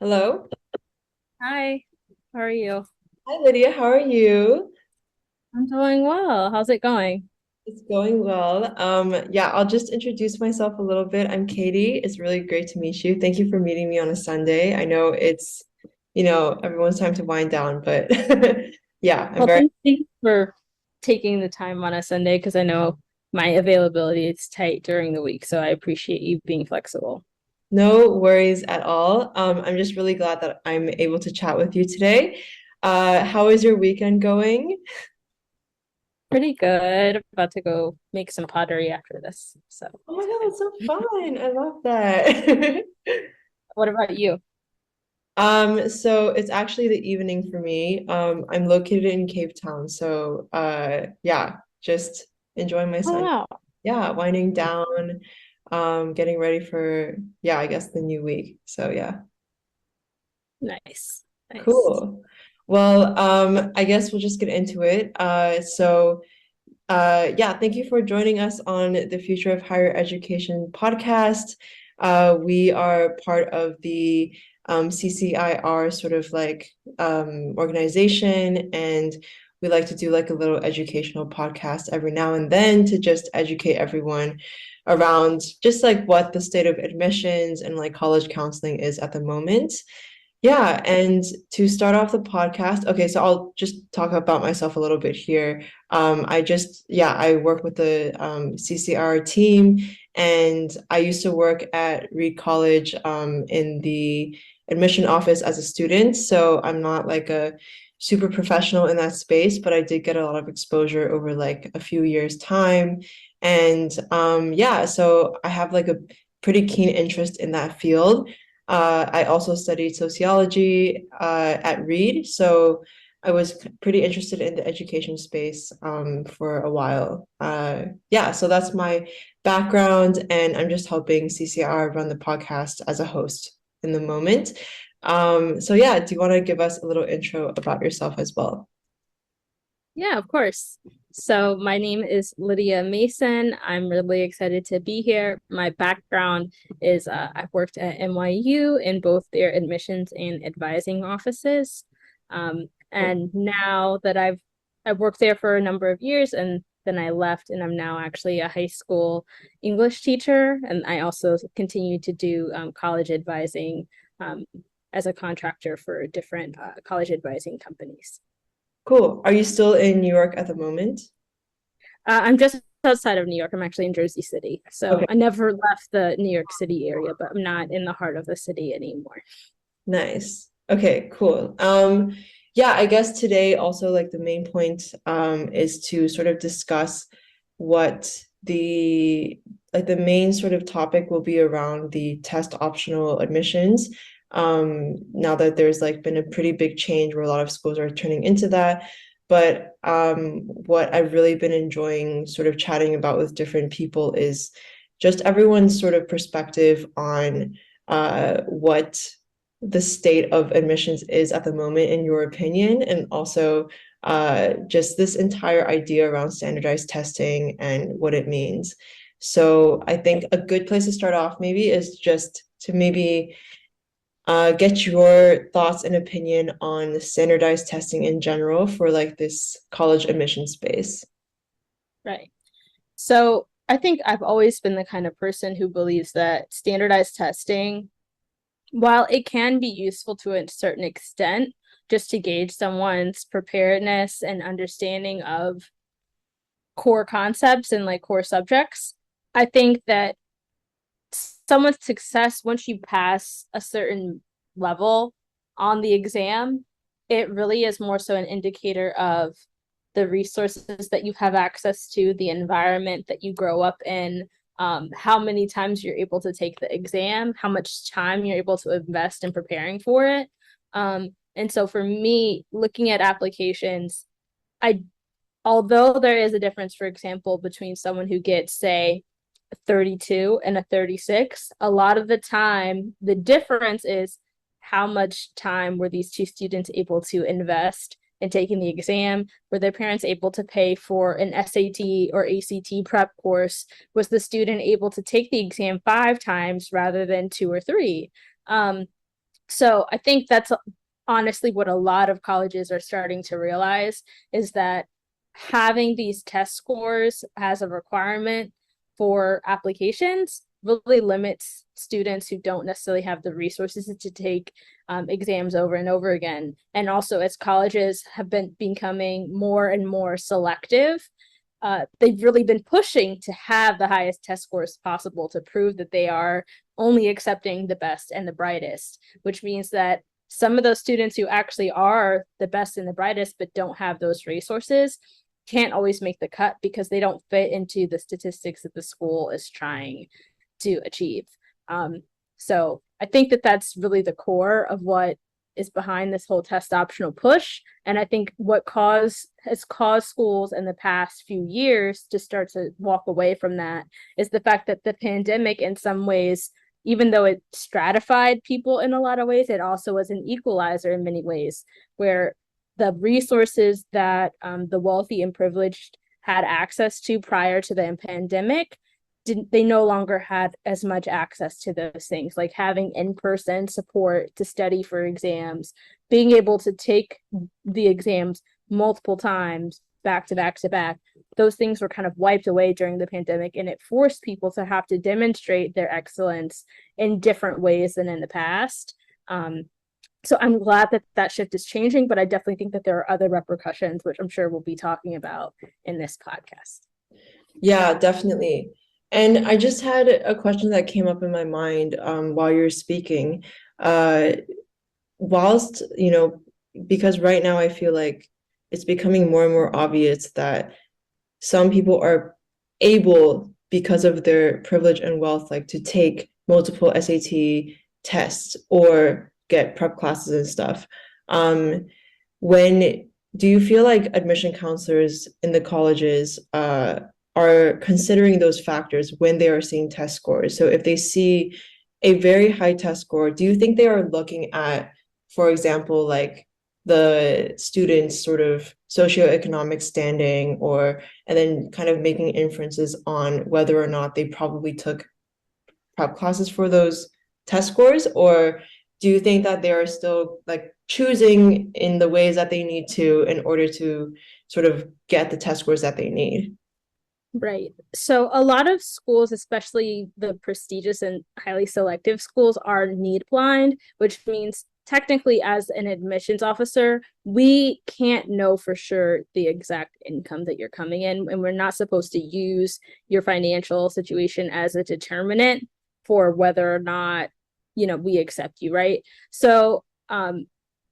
Hello. Hi, how are you? Hi, Lydia. How are you? I'm doing well. How's it going? It's going well. Yeah, I'll just introduce myself a little bit. I'm Katie. It's really great to meet you. Thank you for meeting me on a Sunday. I know everyone's time to wind down, but yeah, I'm Well, very thanks for taking the time on a Sunday because I know my availability is tight during the week, so I appreciate you being flexible. no worries at all. I'm just really glad that I'm able to chat with you today. How is your weekend going? Pretty good. About to go make some pottery after this. So Oh my God, that's so fun. I love that. what about you? So it's actually the evening for me. I'm located in Cape Town, so yeah, just enjoying my Oh sun. wow. Yeah, winding down, getting ready for I guess the new week. So yeah, Nice. Nice. cool. Well, I guess we'll just get into it. Yeah, thank you for joining us on the Future of Higher Education podcast. We are part of the CCIR sort of like organization, and we like to do like a little educational podcast every now and then to just educate everyone around just like what the state of admissions and like college counseling is at the moment. Yeah, and to start off the podcast, okay, so I'll just talk about myself a little bit here. I work with the CCR team, and I used to work at Reed College in the admission office as a student. So I'm not like a super professional in that space, but I did get a lot of exposure over like a few years' time. And yeah, so I have like a pretty keen interest in that field. I also studied sociology at Reed, so I was pretty interested in the education space for a while. Yeah, so that's my background, and I'm just helping CCR run the podcast as a host in the moment. So yeah, do you want to give us a little intro about yourself as well? Yeah, of course. So my name is Lydia Mason. I'm really excited to be here. My background is I've worked at NYU in both their admissions and advising offices. And now that I've worked there for a number of years and then I left and I'm now actually a high school English teacher. And I also continue to do college advising um, as a contractor for different college advising companies. Cool. Are you still in New York at the moment? I'm just outside of New York. I'm actually in Jersey City. So Okay, I never left the New York City area, but I'm not in the heart of the city anymore. nice. Okay, cool. Yeah, I guess today also like the main point is to sort of discuss what the main sort of topic will be around the test optional admissions. Now that there's like been a pretty big change where a lot of schools are turning into that. But what I've really been enjoying sort of chatting about with different people is just everyone's sort of perspective on what the state of admissions is at the moment, in your opinion, and also just this entire idea around standardized testing and what it means. So I think a good place to start off maybe is just to maybe get your thoughts and opinion on standardized testing in general for like this college admission space. Right. So I think I've always been the kind of person who believes that standardized testing, while it can be useful to a certain extent, just to gauge someone's preparedness and understanding of core concepts and like core subjects, I think that someone's success once you pass a certain level on the exam, it really is more so an indicator of the resources that you have access to, the environment that you grow up in, how many times you're able to take the exam, how much time you're able to invest in preparing for it. And so for me, looking at applications, I although there is a difference, for example, between someone who gets, say, 32 and a 36, a lot of the time, the difference is how much time were these two students able to invest in taking the exam? Were their parents able to pay for an SAT or ACT prep course? Was the student able to take the exam 5 times rather than 2 or 3? Um, So I think that's honestly what a lot of colleges are starting to realize, is that having these test scores as a requirement for applications really limits students who don't necessarily have the resources to take exams over and over again. And also, as colleges have been becoming more and more selective, they've really been pushing to have the highest test scores possible to prove that they are only accepting the best and the brightest, which means that some of those students who actually are the best and the brightest but don't have those resources can't always make the cut because they don't fit into the statistics that the school is trying to achieve. So I think that that's really the core of what is behind this whole test optional push. And I think what has caused schools in the past few years to start to walk away from that is the fact that the pandemic, in some ways, even though it stratified people in a lot of ways, it also was an equalizer in many ways, where the resources that the wealthy and privileged had access to prior to the pandemic, they no longer had as much access to those things, like having in-person support to study for exams, being able to take the exams multiple times back to back to back. Those things were kind of wiped away during the pandemic, and it forced people to have to demonstrate their excellence in different ways than in the past. So I'm glad that that shift is changing, but I definitely think that there are other repercussions, which I'm sure we'll be talking about in this podcast. Yeah, definitely. And I just had a question that came up in my mind while you're speaking. Uh, whilst, because right now I feel like it's becoming more and more obvious that some people are able, because of their privilege and wealth, like to take multiple SAT tests or get prep classes and stuff. When do you feel like admission counselors in the colleges are considering those factors when they are seeing test scores? So if they see a very high test score, do you think they are looking at, for example, like the students' sort of socio-economic standing, and then kind of making inferences on whether or not they probably took prep classes for those test scores? Or do you think that they are still like choosing in the ways that they need to in order to sort of get the test scores that they need? Right. So a lot of schools, especially the prestigious and highly selective schools, are need blind, which means technically, as an admissions officer, we can't know for sure the exact income that you're coming in, and we're not supposed to use your financial situation as a determinant for whether or not, we accept you, right? So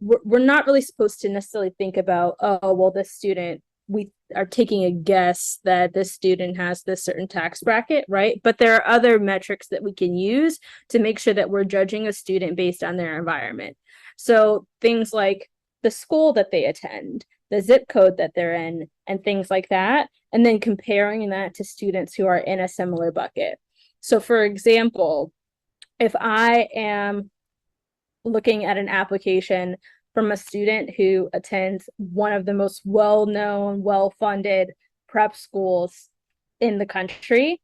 we're not really supposed to necessarily think about, oh, well, this student, we are taking a guess that this student has this certain tax bracket, right? But there are other metrics that we can use to make sure that we're judging a student based on their environment. So things like the school that they attend, the zip code that they're in, and things like that, and then comparing that to students who are in a similar bucket. So for example, if I am looking at an application from a student who attends one of the most well-known, well-funded prep schools in the country,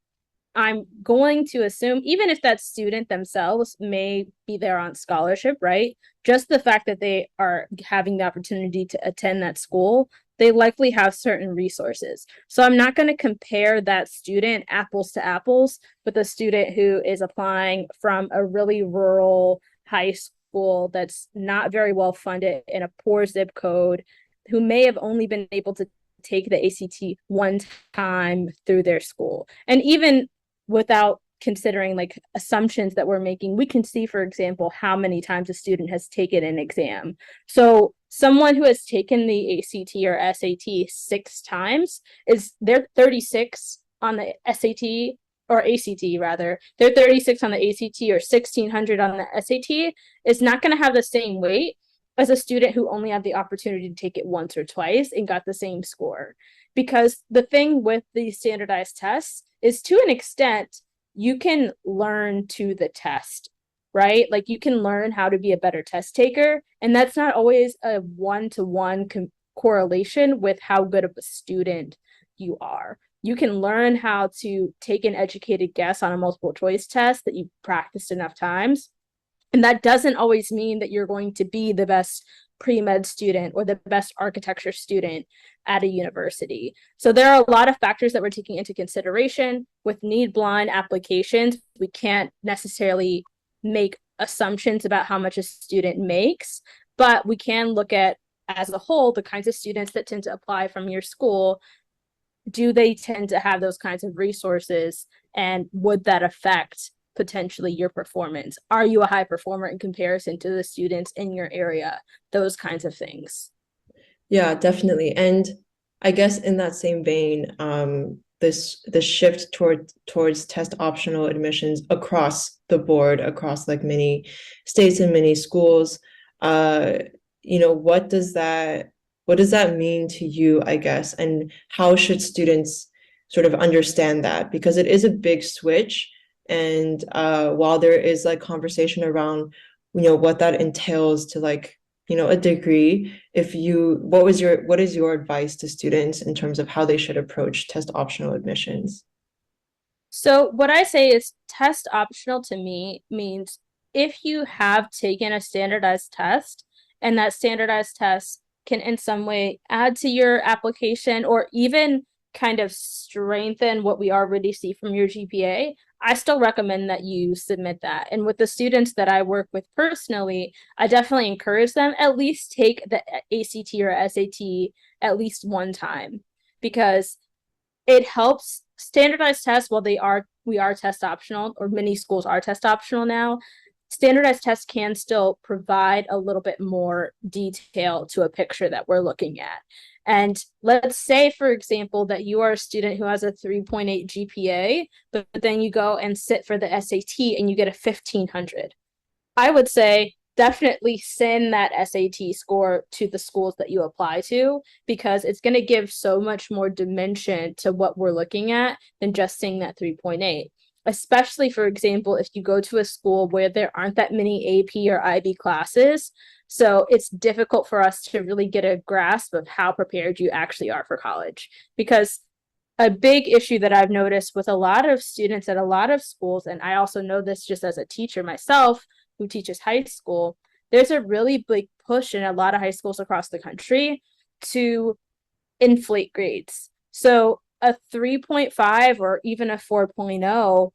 I'm going to assume, even if that student themselves may be there on scholarship, right? Just the fact that they are having the opportunity to attend that school, they likely have certain resources. So I'm not going to compare that student apples to apples with a student who is applying from a really rural high school that's not very well funded in a poor zip code, who may have only been able to take the ACT one time through their school. And even without considering like assumptions that we're making, we can see, for example, how many times a student has taken an exam. So someone who has taken the ACT or SAT 6 times, they're 36 on the SAT or ACT rather. They're 36 on the ACT or 1600 on the SAT, is not going to have the same weight as a student who only had the opportunity to take it once or twice and got the same score. Because the thing with these standardized tests is, to an extent, you can learn to the test, right? Like you can learn how to be a better test taker. And that's not always a one-to-one correlation with how good of a student you are. You can learn how to take an educated guess on a multiple choice test that you've practiced enough times. And that doesn't always mean that you're going to be the best pre-med student or the best architecture student at a university. So there are a lot of factors that we're taking into consideration. With need blind applications, we can't necessarily make assumptions about how much a student makes, but we can look at, as a whole, the kinds of students that tend to apply from your school. Do they tend to have those kinds of resources, and would that affect potentially your performance? Are you a high performer in comparison to the students in your area? Those kinds of things. Yeah, definitely. And I guess in that same vein, this shift towards test optional admissions across the board, across like many states and many schools, uh, what does that mean to you, I guess, and how should students sort of understand that? Because it is a big switch. And while there is like conversation around, what that entails to like a degree, what is your advice to students in terms of how they should approach test optional admissions? So what I say is test optional to me means if you have taken a standardized test and that standardized test can in some way add to your application or even kind of strengthen what we already see from your GPA, I still recommend that you submit that. And with the students that I work with personally, I definitely encourage them at least take the ACT or SAT at least one time, because it helps. Standardized tests, while we are test optional, or many schools are test optional now, standardized tests can still provide a little bit more detail to a picture that we're looking at. And let's say, for example, that you are a student who has a 3.8 GPA, but then you go and sit for the SAT and you get a 1500. I would say definitely send that SAT score to the schools that you apply to, because it's going to give so much more dimension to what we're looking at than just seeing that 3.8. Especially, for example, if you go to a school where there aren't that many AP or IB classes. So it's difficult for us to really get a grasp of how prepared you actually are for college. Because a big issue that I've noticed with a lot of students at a lot of schools, and I also know this just as a teacher myself who teaches high school, there's a really big push in a lot of high schools across the country to inflate grades. So a 3.5 or even a 4.0,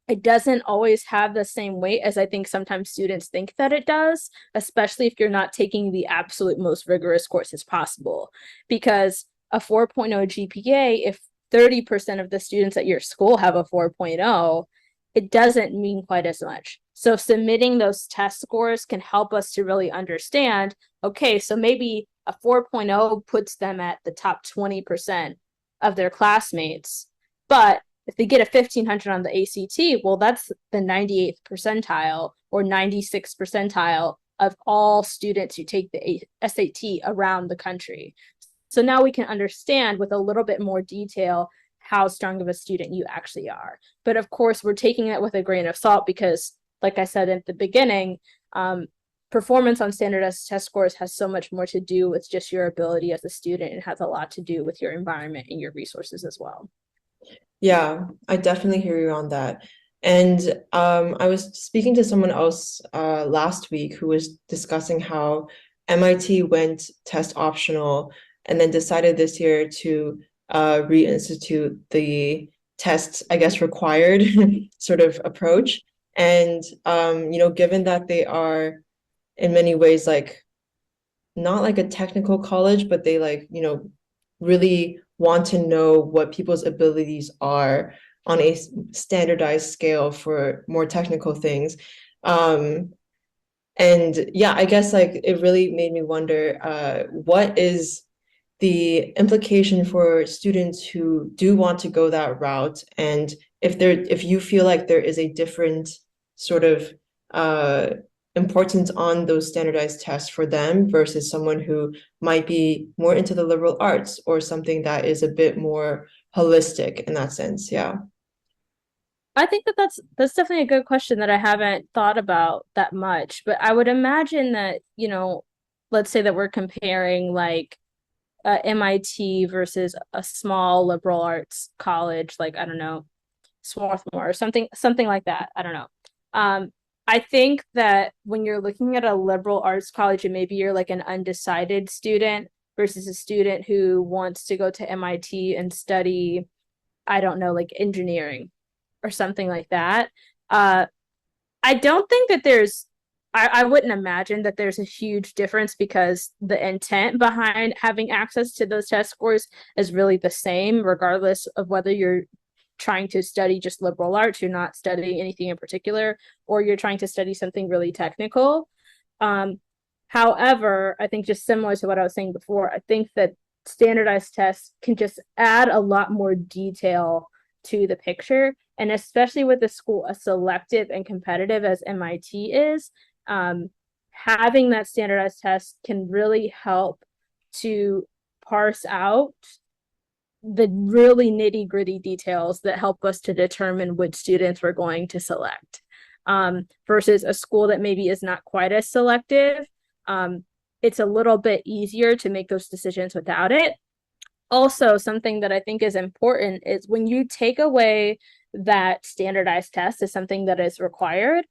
it doesn't always have the same weight as I think sometimes students think that it does, especially if you're not taking the absolute most rigorous courses possible. Because a 4.0 GPA, if 30% of the students at your school have a 4.0, it doesn't mean quite as much. So submitting those test scores can help us to really understand, okay, so maybe a 4.0 puts them at the top 20% of their classmates, but if they get a 1500 on the ACT, well, that's the 98th percentile or 96th percentile of all students who take the SAT around the country. So now we can understand with a little bit more detail how strong of a student you actually are. But of course, we're taking it with a grain of salt because, like I said at the beginning, performance on standardized test scores has so much more to do with just your ability as a student. It has a lot to do with your environment and your resources as well. Yeah, I definitely hear you on that. And I was speaking to someone else last week who was discussing how MIT went test optional and then decided this year to reinstitute the tests, I guess, required sort of approach. And given that they are in many ways like not like a technical college, but they like, really want to know what people's abilities are on a standardized scale for more technical things. And yeah, I guess like it really made me wonder, what is the implication for students who do want to go that route, and if you feel like there is a different sort of uh, importance on those standardized tests for them versus someone who might be more into the liberal arts or something that is a bit more holistic in that sense. Yeah. I think that that's definitely a good question that I haven't thought about that much, but I would imagine that, let's say that we're comparing like MIT versus a small liberal arts college, like I don't know, Swarthmore or something like that. I don't know. I think that when you're looking at a liberal arts college and maybe you're like an undecided student versus a student who wants to go to MIT and study, I don't know, like engineering or something like that. Uh, I don't think that I wouldn't imagine that there's a huge difference because the intent behind having access to those test scores is really the same, regardless of whether you're trying to study just liberal arts, you're not studying anything in particular, or you're trying to study something really technical. Um, However, I think just similar to what I was saying before, I think that standardized tests can just add a lot more detail to the picture. And especially with a school as selective and competitive as MIT is, um, having that standardized test can really help to parse out the really nitty gritty details that help us to determine which students we're going to select. Versus a school that maybe is not quite as selective. It's a little bit easier to make those decisions without it. Also, something that I think is important is when you take away that standardized test as something that is required,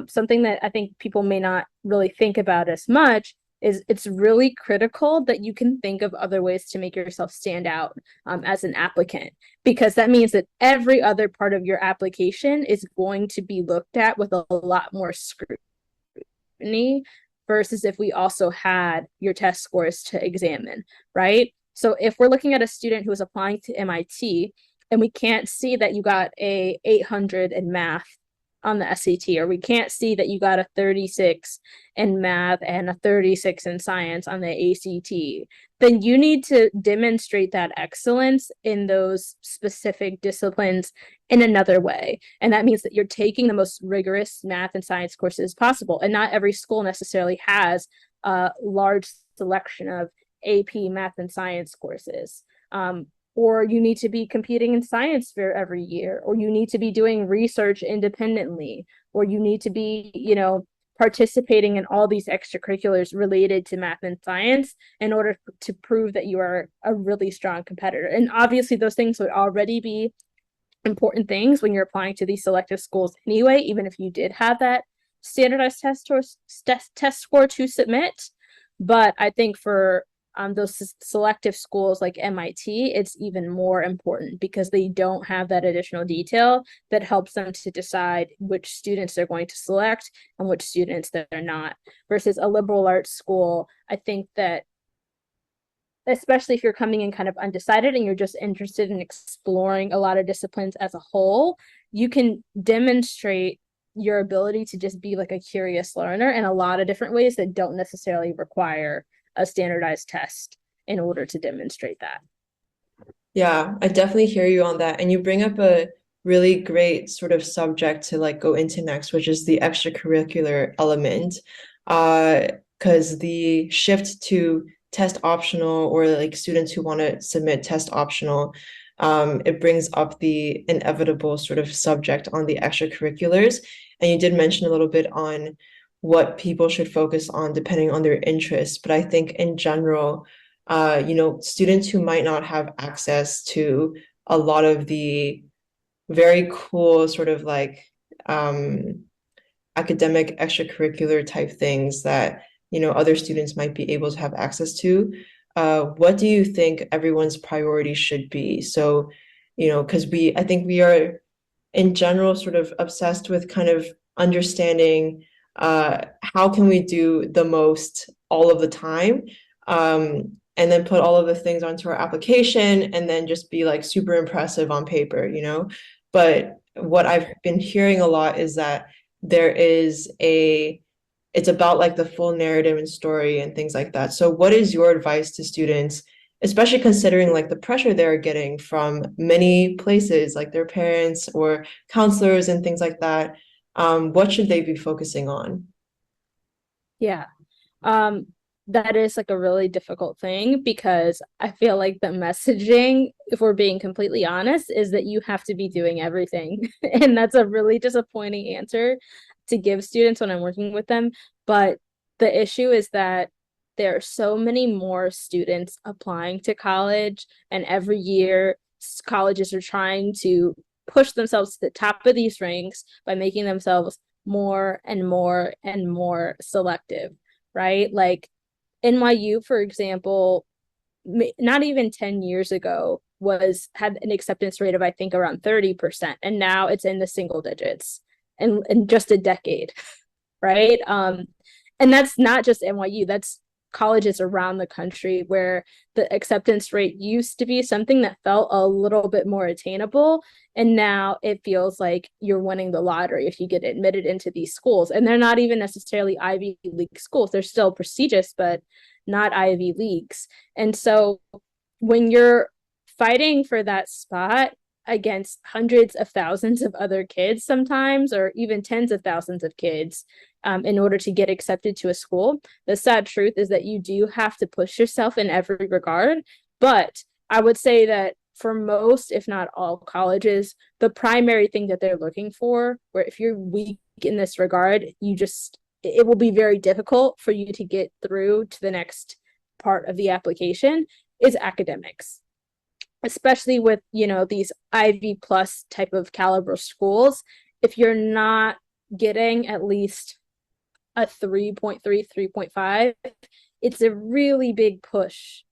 something that I think people may not really think about as much is it's really critical that you can think of other ways to make yourself stand out as an applicant, because that means that every other part of your application is going to be looked at with a lot more scrutiny versus if we also had your test scores to examine, right? So if we're looking at a student who is applying to MIT and we can't see that you got a 800 in math on the SAT, or we can't see that you got a 36 in math and a 36 in science on the ACT, then you need to demonstrate that excellence in those specific disciplines in another way. And that means that you're taking the most rigorous math and science courses possible. And not every school necessarily has a large selection of AP math and science courses. Or you need to be competing in science fair every year, or you need to be doing research independently, or you need to be, participating in all these extracurriculars related to math and science in order to prove that you are a really strong competitor. And obviously those things would already be important things when you're applying to these selective schools anyway, even if you did have that standardized test score to submit. But I think for those selective schools like MIT, it's even more important because they don't have that additional detail that helps them to decide which students they're going to select and which students that they're not. Versus a liberal arts school, I think that especially if you're coming in kind of undecided and you're just interested in exploring a lot of disciplines as a whole, you can demonstrate your ability to just be like a curious learner in a lot of different ways that don't necessarily require a standardized test in order to demonstrate that. Yeah, I definitely hear you on that. And you bring up a really great sort of subject to like go into next, which is the extracurricular element. Because the shift to test optional, or like students who want to submit test optional, it brings up the inevitable sort of subject on the extracurriculars. And you did mention a little bit on what people should focus on depending on their interests. But I think in general, students who might not have access to a lot of the very cool sort of like academic extracurricular type things that, other students might be able to have access to. What do you think everyone's priority should be? So, because I think we are in general sort of obsessed with kind of understanding how can we do the most all of the time, and then put all of the things onto our application and then just be like super impressive on paper. But what I've been hearing a lot is that it's about like the full narrative and story and things like that. So what is your advice to students, especially considering like the pressure they're getting from many places, like their parents or counselors and things like that? What should they be focusing on? Yeah. Um, that is like a really difficult thing because I feel like the messaging, if we're being completely honest, is that you have to be doing everything. And that's a really disappointing answer to give students when I'm working with them. But the issue is that there are so many more students applying to college, and every year colleges are trying to push themselves to the top of these ranks by making themselves more and more and more selective, right? Like NYU, for example, not even 10 years ago had an acceptance rate of I think around 30%, and now it's in the single digits in just a decade, right? And that's not just NYU, that's colleges around the country where the acceptance rate used to be something that felt a little bit more attainable, and now it feels like you're winning the lottery if you get admitted into these schools. And they're not even necessarily Ivy League schools, they're still prestigious, but not Ivy Leagues. And so when you're fighting for that spot against hundreds of thousands of other kids sometimes, or even tens of thousands of kids, in order to get accepted to a school, the sad truth is that you do have to push yourself in every regard. But I would say that for most, if not all colleges, the primary thing that they're looking for, where if you're weak in this regard, it will be very difficult for you to get through to the next part of the application, is academics, especially with, these Ivy plus type of caliber schools. If you're not getting at least a 3.3, 3.5, it's a really big push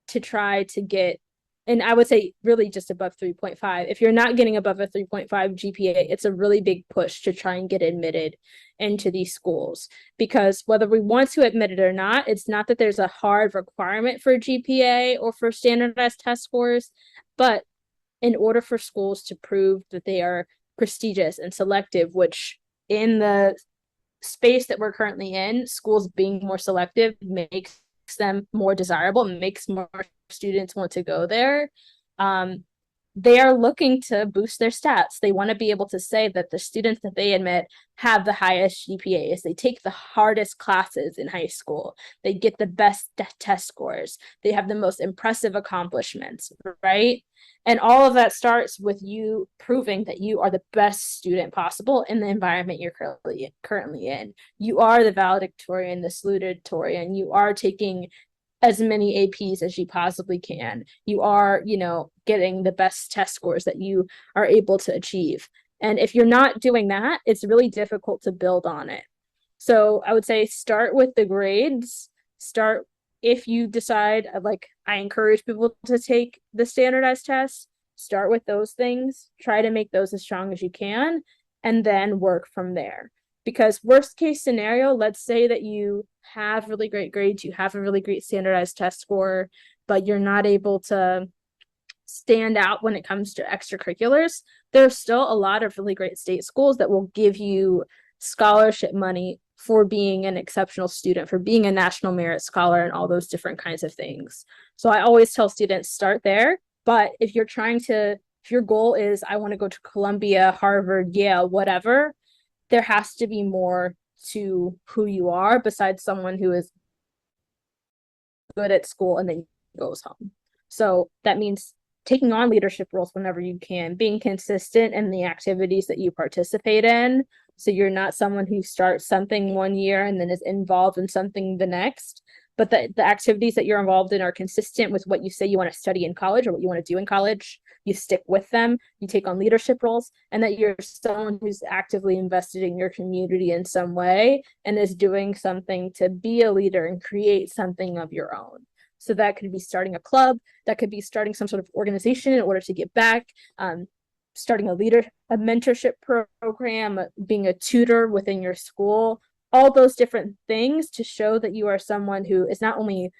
to try to get, and I would say really just above 3.5. If you're not getting above a 3.5 GPA, it's a really big push to try and get admitted into these schools. Because whether we want to admit it or not, it's not that there's a hard requirement for GPA or for standardized test scores, but in order for schools to prove that they are prestigious and selective, which in the space that we're currently in, schools being more selective makes them more desirable, makes more students want to go there. They are looking to boost their stats. They want to be able to say that the students that they admit have the highest GPAs. They take the hardest classes in high school. They get the best test scores. They have the most impressive accomplishments, right? And all of that starts with you proving that you are the best student possible in the environment you're currently in. You are the valedictorian, the salutatorian. You are taking as many APs as you possibly can. You are, getting the best test scores that you are able to achieve. And if you're not doing that, it's really difficult to build on it. So I would say start with the grades. Start, if you decide, like I encourage people to take the standardized tests, start with those things, try to make those as strong as you can, and then work from there. Because worst case scenario, let's say that you have really great grades, you have a really great standardized test score, but you're not able to stand out when it comes to extracurriculars. There's still a lot of really great state schools that will give you scholarship money for being an exceptional student, for being a national merit scholar, and all those different kinds of things. So I always tell students, start there. But if your goal is, I want to go to Columbia, Harvard, Yale, whatever, there has to be more to who you are besides someone who is good at school and then goes home. So that means taking on leadership roles whenever you can, being consistent in the activities that you participate in. So you're not someone who starts something one year and then is involved in something the next, but the activities that you're involved in are consistent with what you say you want to study in college or what you want to do in college. You stick with them, you take on leadership roles, and that you're someone who's actively invested in your community in some way and is doing something to be a leader and create something of your own. So that could be starting a club, that could be starting some sort of organization in order to give back, starting a mentorship program, being a tutor within your school, all those different things to show that you are someone who is not only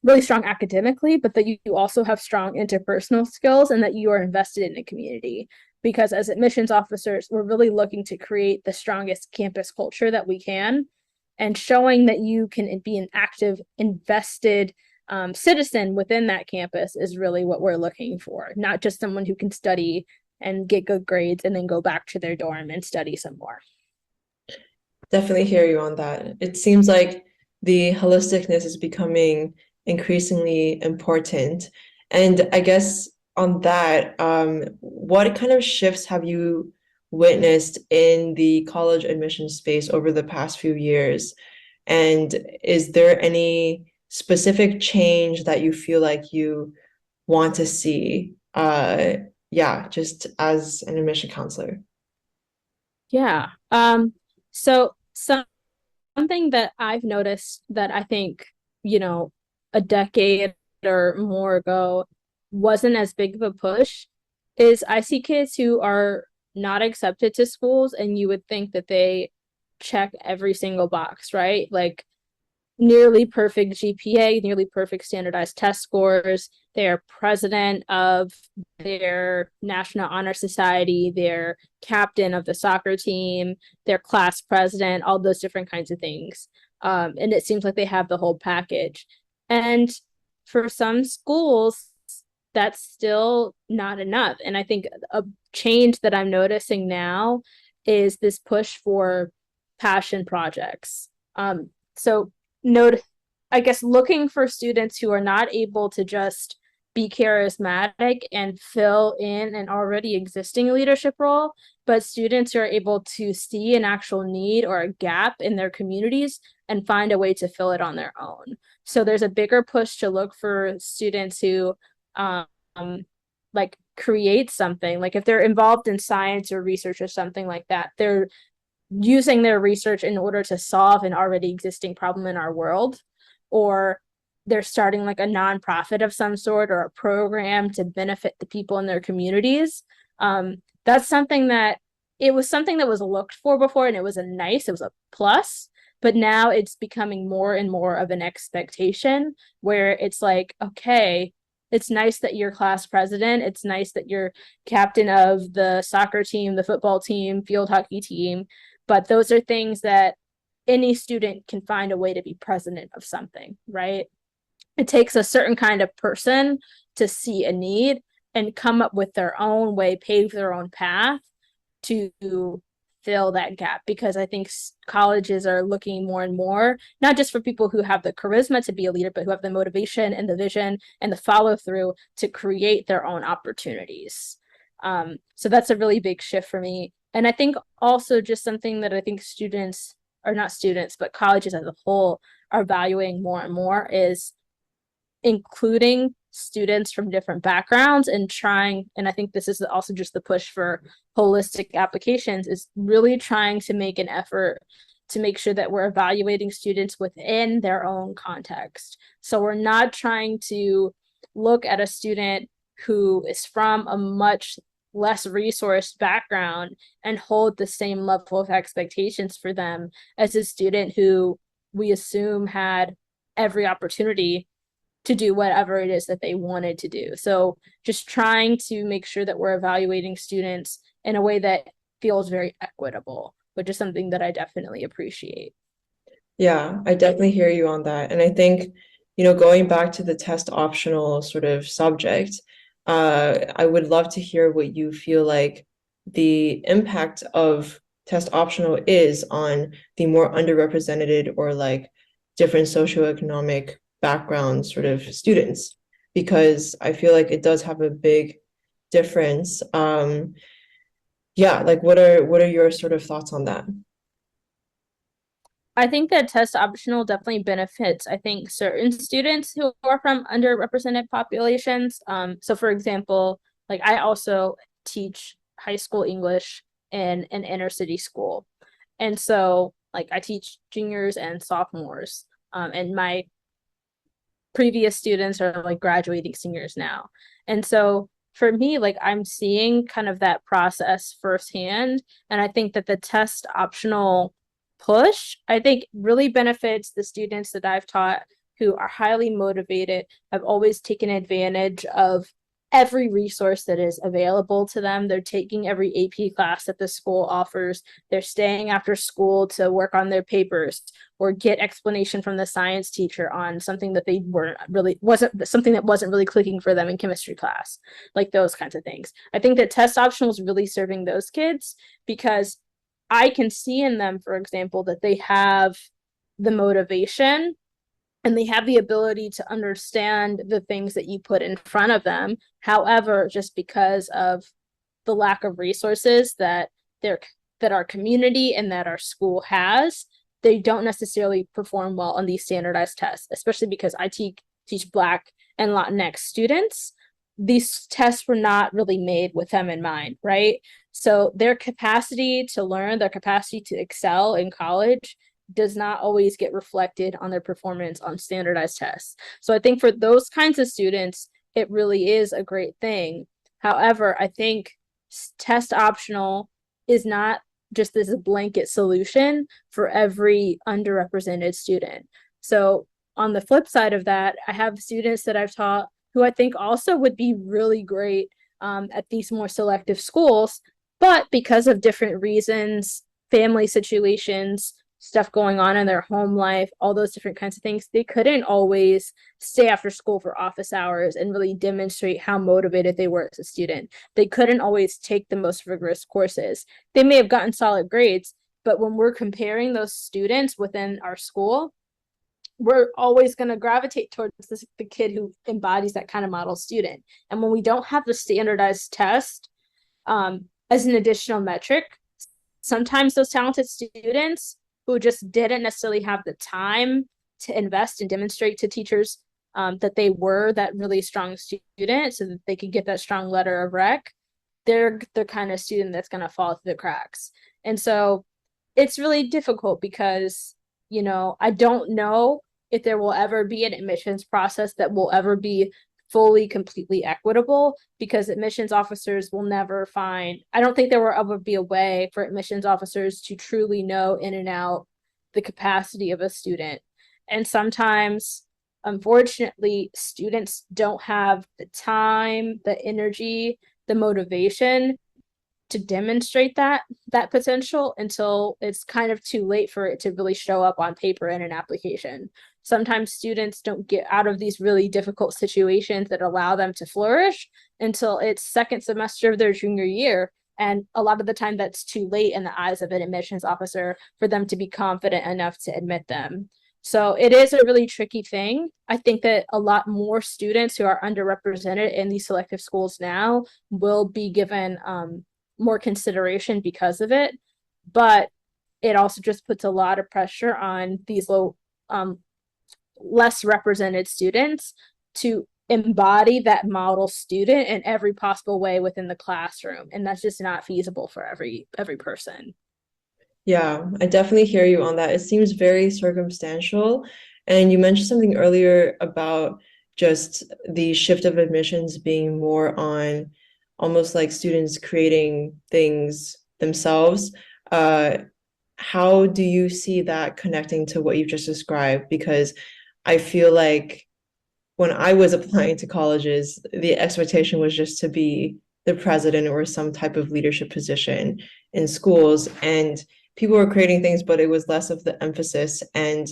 really strong academically, but that you also have strong interpersonal skills and that you are invested in the community. Because as admissions officers, we're really looking to create the strongest campus culture that we can, and showing that you can be an active, invested citizen within that campus is really what we're looking for, not just someone who can study and get good grades and then go back to their dorm and study some more. Definitely hear you on that. It seems like the holisticness is becoming increasingly important. And I guess on that, what kind of shifts have you witnessed in the college admission space over the past few years? And is there any specific change that you feel like you want to see? Yeah, just as an admission counselor. Yeah. So something that I've noticed that I think, you know, a decade or more ago wasn't as big of a push is I see kids who are not accepted to schools and you would think that they check every single box, right? Like nearly perfect GPA, nearly perfect standardized test scores. They're president of their National Honor Society, they're captain of the soccer team, they're class president, all those different kinds of things. And it seems like they have the whole package. And for some schools, that's still not enough. And I think a change that I'm noticing now is this push for passion projects. So note, I guess looking for students who are not able to just be charismatic and fill in an already existing leadership role, but students who are able to see an actual need or a gap in their communities and find a way to fill it on their own. So there's a bigger push to look for students who um like create something. Like if they're involved in science or research or something like that, they're using their research in order to solve an already existing problem in our world, or they're starting like a nonprofit of some sort or a program to benefit the people in their communities. That's something that it was something that was looked for before and it was it was a plus, but now it's becoming more and more of an expectation where it's like, okay, it's nice that you're class president. It's nice that you're captain of the soccer team, the football team, field hockey team, but those are things that any student can find a way to be president of something, right? It takes a certain kind of person to see a need and come up with their own way, pave their own path to fill that gap, because I think colleges are looking more and more, not just for people who have the charisma to be a leader, but who have the motivation and the vision and the follow through to create their own opportunities. So that's a really big shift for me. And I think also just something that I think students, or not students, but colleges as a whole are valuing more and more is including students from different backgrounds and trying, and I think this is also just the push for holistic applications, is really trying to make an effort to make sure that we're evaluating students within their own context. So we're not trying to look at a student who is from a much less resourced background and hold the same level of expectations for them as a student who we assume had every opportunity to do whatever it is that they wanted to do. So just trying to make sure that we're evaluating students in a way that feels very equitable, which is something that I definitely appreciate. Yeah, I definitely hear you on that. And I think, going back to the test optional sort of subject, I would love to hear what you feel like the impact of test optional is on the more underrepresented or like different socioeconomic background sort of students, because I feel like it does have a big difference. Yeah, like what are your sort of thoughts on that? I think that test optional definitely benefits, I think, certain students who are from underrepresented populations. So for example, like I also teach high school English in an inner city school. And so like I teach juniors and sophomores. And my previous students are like graduating seniors now. And so for me, like I'm seeing kind of that process firsthand. And I think that the test optional push, I think really benefits the students that I've taught who are highly motivated, have always taken advantage of every resource that is available to them. They're taking every AP class that the school offers. They're staying after school to work on their papers or get explanation from the science teacher on something that they weren't really wasn't something that wasn't really clicking for them in chemistry class, like those kinds of things. I think that test optional is really serving those kids because I can see in them, for example, that they have the motivation and they have the ability to understand the things that you put in front of them. However, just because of the lack of resources that our community and that our school has, they don't necessarily perform well on these standardized tests, especially because I teach Black and Latinx students. These tests were not really made with them in mind, right? So their capacity to learn, their capacity to excel in college does not always get reflected on their performance on standardized tests. So I think for those kinds of students, it really is a great thing. However, I think test optional is not just this blanket solution for every underrepresented student. So on the flip side of that, I have students that I've taught who I think also would be really great at these more selective schools, but because of different reasons, family situations, stuff going on in their home life, all those different kinds of things, they couldn't always stay after school for office hours and really demonstrate how motivated they were as a student. They couldn't always take the most rigorous courses. They may have gotten solid grades, but when we're comparing those students within our school, we're always going to gravitate towards the kid who embodies that kind of model student. And when we don't have the standardized test as an additional metric, sometimes those talented students who just didn't necessarily have the time to invest and demonstrate to teachers that they were that really strong student so that they could get that strong letter of rec, they're the kind of student that's going to fall through the cracks. And so it's really difficult because, you know, I don't know if there will ever be an admissions process that will ever be fully, completely equitable, because admissions officers will never find, I don't think there will ever be a way for admissions officers to truly know in and out the capacity of a student. And sometimes, unfortunately, students don't have the time, the energy, the motivation to demonstrate that potential until it's kind of too late for it to really show up on paper in an application. Sometimes students don't get out of these really difficult situations that allow them to flourish until it's second semester of their junior year. And a lot of the time that's too late in the eyes of an admissions officer for them to be confident enough to admit them. So it is a really tricky thing. I think that a lot more students who are underrepresented in these selective schools now will be given more consideration because of it, but it also just puts a lot of pressure on these less represented students to embody that model student in every possible way within the classroom, and that's just not feasible for every person. Yeah, I definitely hear you on that. It seems very circumstantial. And you mentioned something earlier about just the shift of admissions being more on almost like students creating things themselves. How do you see that connecting to what you've just described? Because I feel like when I was applying to colleges, the expectation was just to be the president or some type of leadership position in schools. And people were creating things, but it was less of the emphasis. And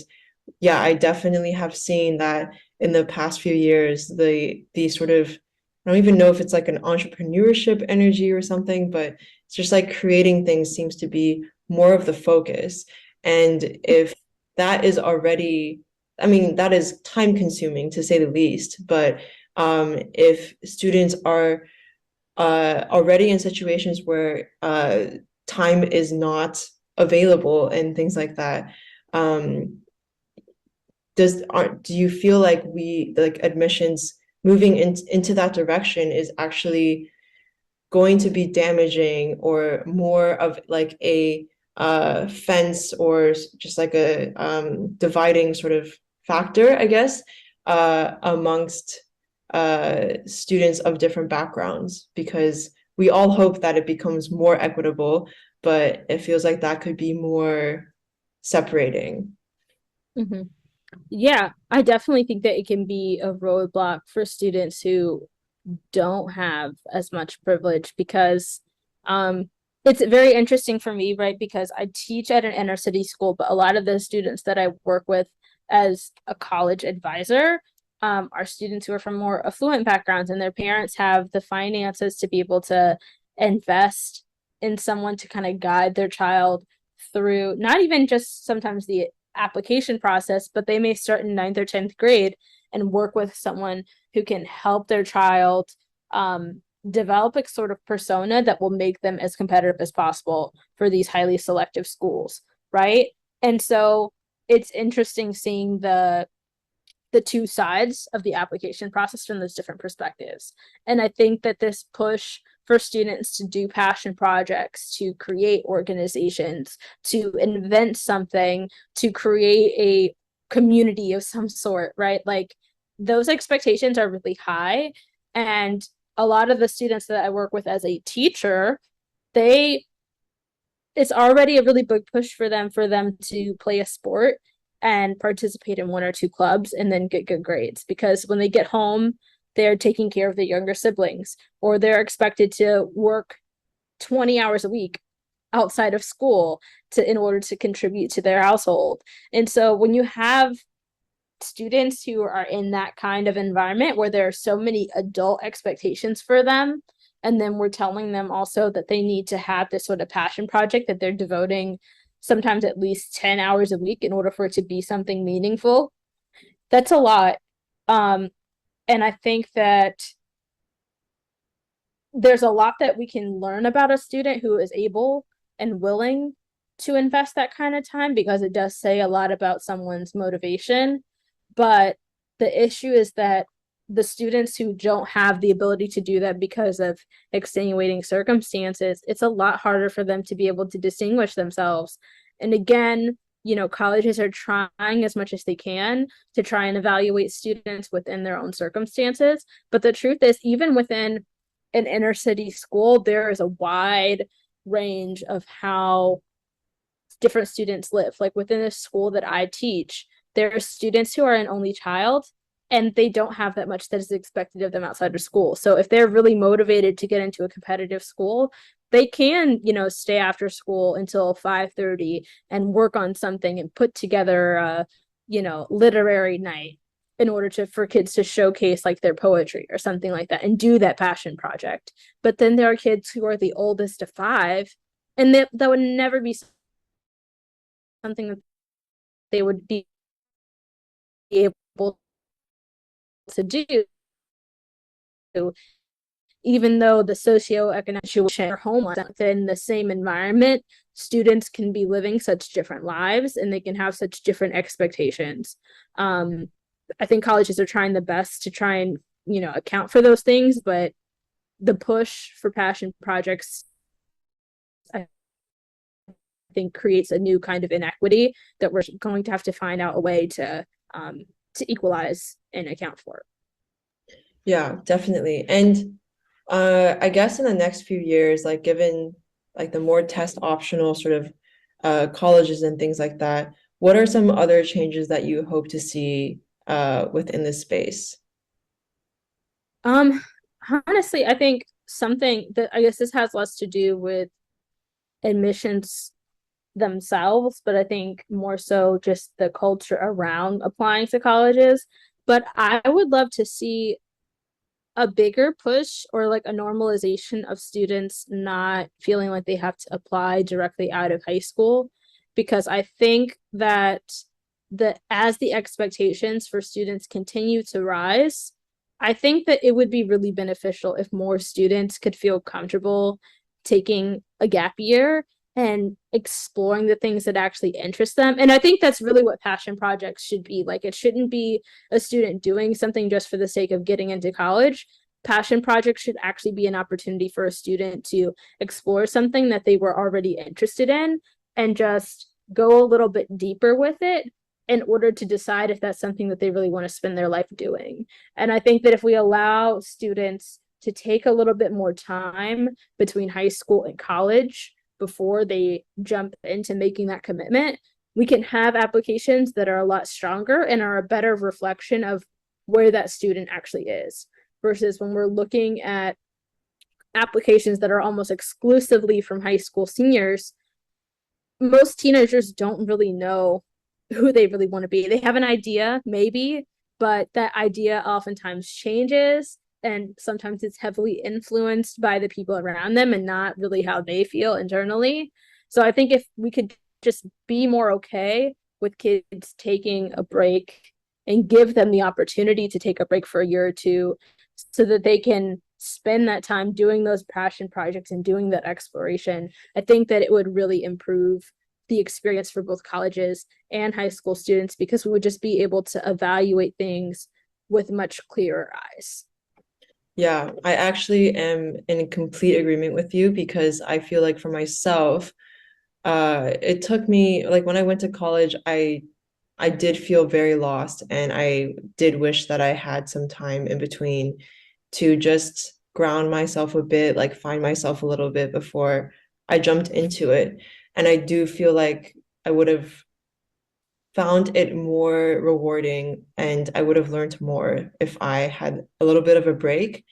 yeah, I definitely have seen that in the past few years, the sort of, I don't even know if it's like an entrepreneurship energy or something, but it's just like creating things seems to be more of the focus. And if that is already, I mean, that is time consuming to say the least, but if students are already in situations where time is not available and things like that, do you feel like we like admissions moving into that direction is actually going to be damaging or more of like a fence or just like a dividing sort of factor, I guess, amongst students of different backgrounds, because we all hope that it becomes more equitable, but it feels like that could be more separating. Mm-hmm. Yeah, I definitely think that it can be a roadblock for students who don't have as much privilege, because it's very interesting for me, right? Because I teach at an inner city school, but a lot of the students that I work with as a college advisor are students who are from more affluent backgrounds, and their parents have the finances to be able to invest in someone to kind of guide their child through not even just sometimes the application process, but they may start in 9th or 10th grade and work with someone who can help their child develop a sort of persona that will make them as competitive as possible for these highly selective schools, right? And so it's interesting seeing the two sides of the application process from those different perspectives. And I think that this push for students to do passion projects, to create organizations, to invent something, to create a community of some sort, right? Like those expectations are really high. And a lot of the students that I work with as a teacher, they it's already a really big push for them to play a sport and participate in one or two clubs and then get good grades, because when they get home, they're taking care of their younger siblings, or they're expected to work 20 hours a week outside of school in order to contribute to their household. And so when you have students who are in that kind of environment where there are so many adult expectations for them, and then we're telling them also that they need to have this sort of passion project that they're devoting sometimes at least 10 hours a week in order for it to be something meaningful, that's a lot. And I think that there's a lot that we can learn about a student who is able and willing to invest that kind of time, because it does say a lot about someone's motivation. But the issue is that the students who don't have the ability to do that because of extenuating circumstances, it's a lot harder for them to be able to distinguish themselves. And again, colleges are trying as much as they can to try and evaluate students within their own circumstances. But the truth is, even within an inner city school, there is a wide range of how different students live. Like within the school that I teach, there are students who are an only child and they don't have that much that is expected of them outside of school. So if they're really motivated to get into a competitive school, they can, stay after school until 5:30 and work on something and put together a, literary night in order for kids to showcase like their poetry or something like that and do that passion project. But then there are kids who are the oldest of 5, and that would never be something that they would be able to do, even though the socio-economic situation or homeland within the same environment, students can be living such different lives and they can have such different expectations. I think colleges are trying the best to try and, account for those things, but the push for passion projects, I think, creates a new kind of inequity that we're going to have to find out a way to equalize and account for. Yeah, definitely. And I guess in the next few years, like given like the more test optional sort of colleges and things like that, what are some other changes that you hope to see within this space? Honestly, I think something that, I guess this has less to do with admissions themselves, but I think more so just the culture around applying to colleges. But I would love to see a bigger push or like a normalization of students not feeling like they have to apply directly out of high school, because I think that as the expectations for students continue to rise, I think that it would be really beneficial if more students could feel comfortable taking a gap year and exploring the things that actually interest them. And I think that's really what passion projects should be. Like, it shouldn't be a student doing something just for the sake of getting into college. Passion projects should actually be an opportunity for a student to explore something that they were already interested in and just go a little bit deeper with it in order to decide if that's something that they really want to spend their life doing. And I think that if we allow students to take a little bit more time between high school and college before they jump into making that commitment, we can have applications that are a lot stronger and are a better reflection of where that student actually is, versus when we're looking at applications that are almost exclusively from high school seniors. Most teenagers don't really know who they really want to be. They have an idea, maybe, but that idea oftentimes changes, and sometimes it's heavily influenced by the people around them and not really how they feel internally. So I think if we could just be more okay with kids taking a break and give them the opportunity to take a break for a year or two so that they can spend that time doing those passion projects and doing that exploration, I think that it would really improve the experience for both colleges and high school students, because we would just be able to evaluate things with much clearer eyes. Yeah, I actually am in complete agreement with you because I feel like for myself, it took me like when I went to college, I did feel very lost and I did wish that I had some time in between to just ground myself a bit, like find myself a little bit before I jumped into it. And I do feel like I would have found it more rewarding and I would have learned more if I had a little bit of a break.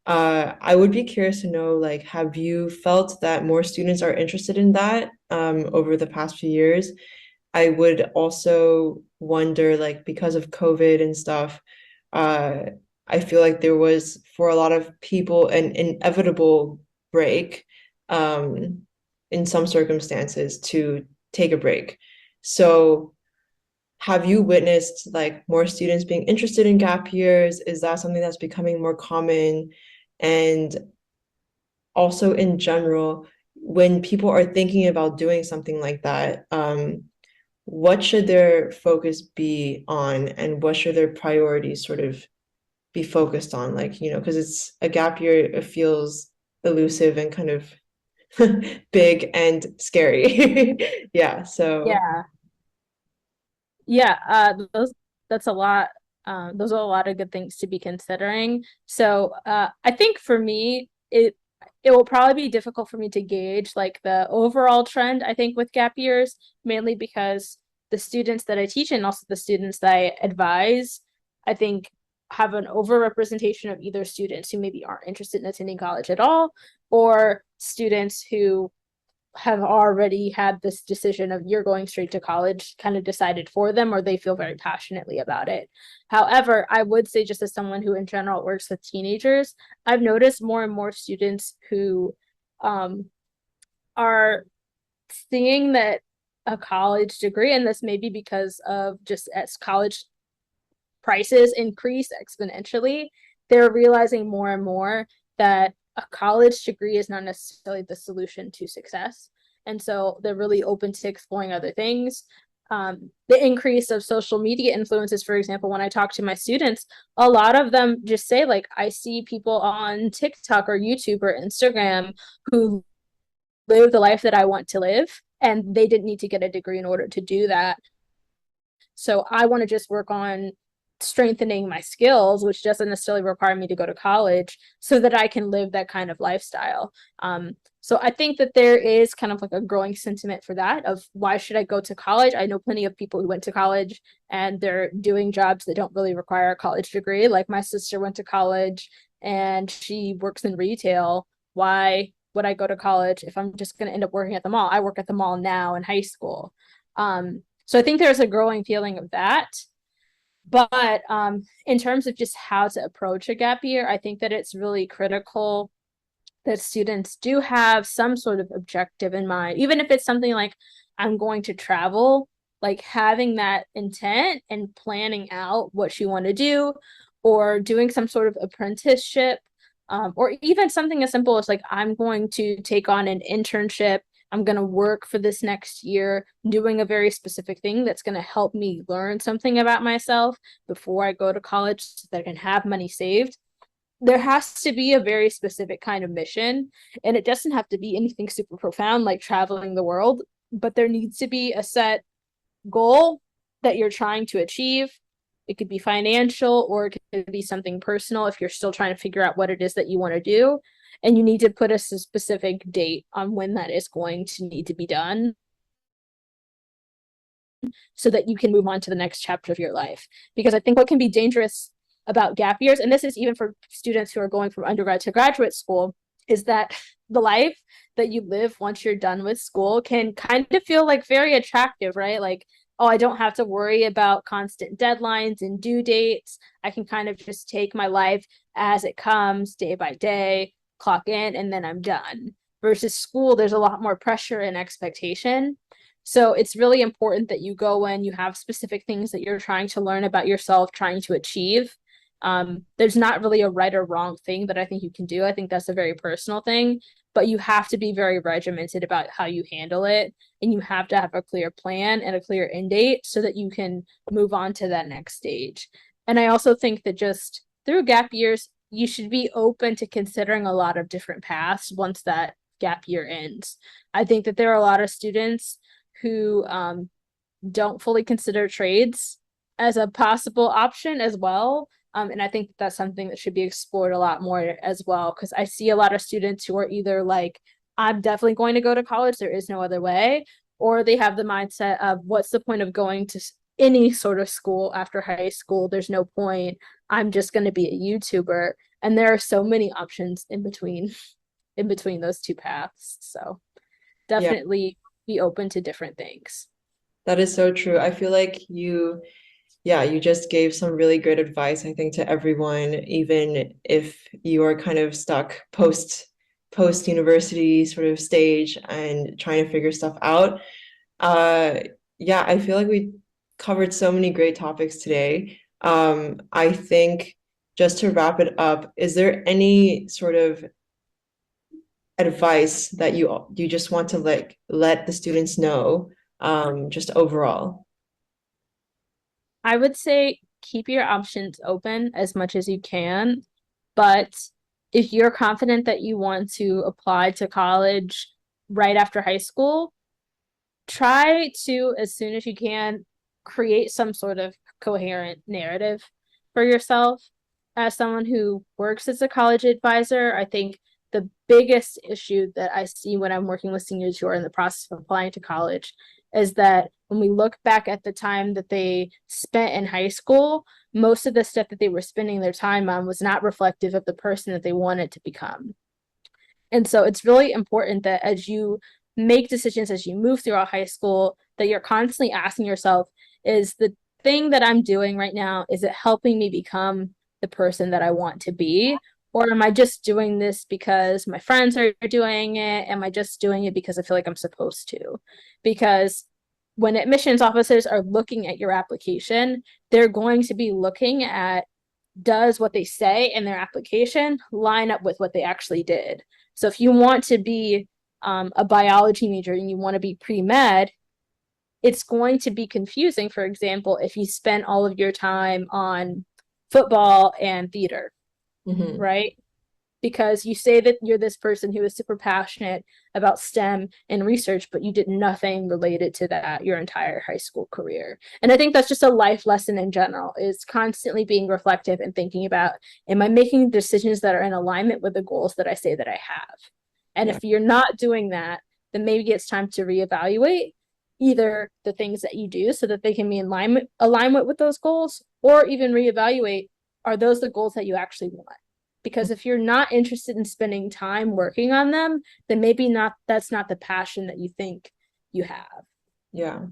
I would be curious to know, like, have you felt that more students are interested in that over the past few years? I would also wonder, like, because of COVID and stuff, uh, I feel like there was, for a lot of people, an inevitable break in some circumstances to take a break. So, have you witnessed like more students being interested in gap years? Is that something that's becoming more common? And also in general, when people are thinking about doing something like that, what should their focus be on and what should their priorities sort of be focused on? Like, because it's a gap year, it feels elusive and kind of big and scary. Yeah, so Yeah. Yeah, that's a lot. Those are a lot of good things to be considering. So, I think for me, it will probably be difficult for me to gauge like the overall trend, I think, with gap years, mainly because the students that I teach and also the students that I advise, I think have an overrepresentation of either students who maybe aren't interested in attending college at all, or students who have already had this decision of you're going straight to college kind of decided for them, or they feel very passionately about it. However, I would say, just as someone who in general works with teenagers, I've noticed more and more students who um, are seeing that a college degree, and this may be because of just as college prices increase exponentially, they're realizing more and more that a college degree is not necessarily the solution to success. And so they're really open to exploring other things. The increase of social media influences, for example, when I talk to my students, a lot of them just say, like, I see people on TikTok or YouTube or Instagram who live the life that I want to live, and they didn't need to get a degree in order to do that. So I want to just work on strengthening my skills, which doesn't necessarily require me to go to college, so that I can live that kind of lifestyle. So I think that there is kind of like a growing sentiment for that of why should I go to college? I know plenty of people who went to college and they're doing jobs that don't really require a college degree. Like my sister went to college and she works in retail. Why would I go to college if I'm just going to end up working at the mall? I work at the mall now in high school. So I think there's a growing feeling of that. But in terms of just how to approach a gap year, I think that it's really critical that students do have some sort of objective in mind, even if it's something like I'm going to travel, like having that intent and planning out what you want to do, or doing some sort of apprenticeship, or even something as simple as like I'm going to take on an internship. I'm going to work for this next year doing a very specific thing that's going to help me learn something about myself before I go to college so that I can have money saved. There has to be a very specific kind of mission, and it doesn't have to be anything super profound like traveling the world, but there needs to be a set goal that you're trying to achieve. It could be financial or it could be something personal if you're still trying to figure out what it is that you want to do. And you need to put a specific date on when that is going to need to be done so that you can move on to the next chapter of your life. Because I think what can be dangerous about gap years, and this is even for students who are going from undergrad to graduate school, is that the life that you live once you're done with school can kind of feel like very attractive, right? Like, oh, I don't have to worry about constant deadlines and due dates. I can kind of just take my life as it comes day by day, clock in, and then I'm done. Versus school, there's a lot more pressure and expectation. So it's really important that you go in, you have specific things that you're trying to learn about yourself, trying to achieve. There's not really a right or wrong thing that I think you can do. I think that's a very personal thing, but you have to be very regimented about how you handle it. And you have to have a clear plan and a clear end date so that you can move on to that next stage. And I also think that just through gap years, you should be open to considering a lot of different paths once that gap year ends. I think that there are a lot of students who don't fully consider trades as a possible option as well. And I think that's something that should be explored a lot more as well, because I see a lot of students who are either like, I'm definitely going to go to college, there is no other way, or they have the mindset of what's the point of going to any sort of school after high school? There's no point. I'm just going to be a YouTuber. And there are so many options in between those two paths. So Yeah, definitely be open to different things. that is so true. I feel like you just gave some really great advice, I think, to everyone, even if you are kind of stuck post university sort of stage and trying to figure stuff out. Uh, yeah, I feel like we covered so many great topics today. I think just to wrap it up, is there any sort of advice that you just want to like let the students know, just overall? I would say keep your options open as much as you can, but if you're confident that you want to apply to college right after high school, try to, as soon as you can, create some sort of coherent narrative for yourself. As someone who works as a college advisor, I think the biggest issue that I see when I'm working with seniors who are in the process of applying to college is that when we look back at the time that they spent in high school, most of the stuff that they were spending their time on was not reflective of the person that they wanted to become. And so it's really important that as you make decisions as you move throughout high school, that you're constantly asking yourself, is the thing that I'm doing right now, is it helping me become the person that I want to be? Or am I just doing this because my friends are doing it? Am I just doing it because I feel like I'm supposed to? Because when admissions officers are looking at your application, they're going to be looking at, does what they say in their application line up with what they actually did? So if you want to be a biology major and you want to be pre-med, it's going to be confusing, for example, if you spend all of your time on football and theater, Mhm. right? Because you say that you're this person who is super passionate about STEM and research, but you did nothing related to that your entire high school career. And I think that's just a life lesson in general, is constantly being reflective and thinking about, am I making decisions that are in alignment with the goals that I say that I have? And Yeah. if you're not doing that, then maybe it's time to reevaluate either the things that you do so that they can be in alignment with those goals, or even reevaluate, are those the goals that you actually want? Because if you're not interested in spending time working on them, then maybe not, that's not the passion that you think you have. Yeah.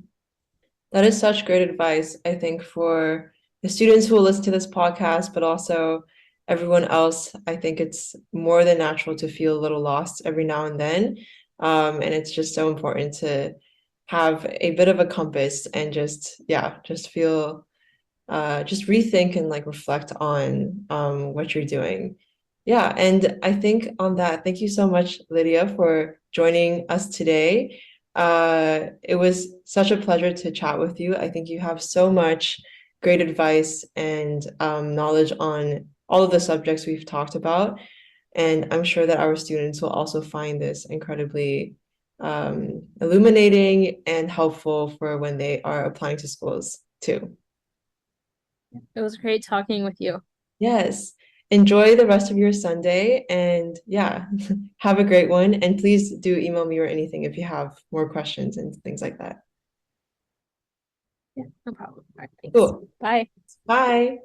That is such great advice, I think, for the students who will listen to this podcast, but also everyone else. I think it's more than natural to feel a little lost every now and then. And it's just so important to have a bit of a compass and just, yeah, just feel, just rethink and like reflect on what you're doing. Yeah, and I think on that, thank you so much, Lydia, for joining us today. It was such a pleasure to chat with you. I think you have so much great advice and knowledge on all of the subjects we've talked about. And I'm sure that our students will also find this incredibly illuminating and helpful for when they are applying to schools too. It was great talking with you. Yes. Enjoy the rest of your Sunday and yeah, have a great one. And please do email me or anything if you have more questions and things like that. Yeah, no problem. All right, thanks. Cool. Bye. Bye.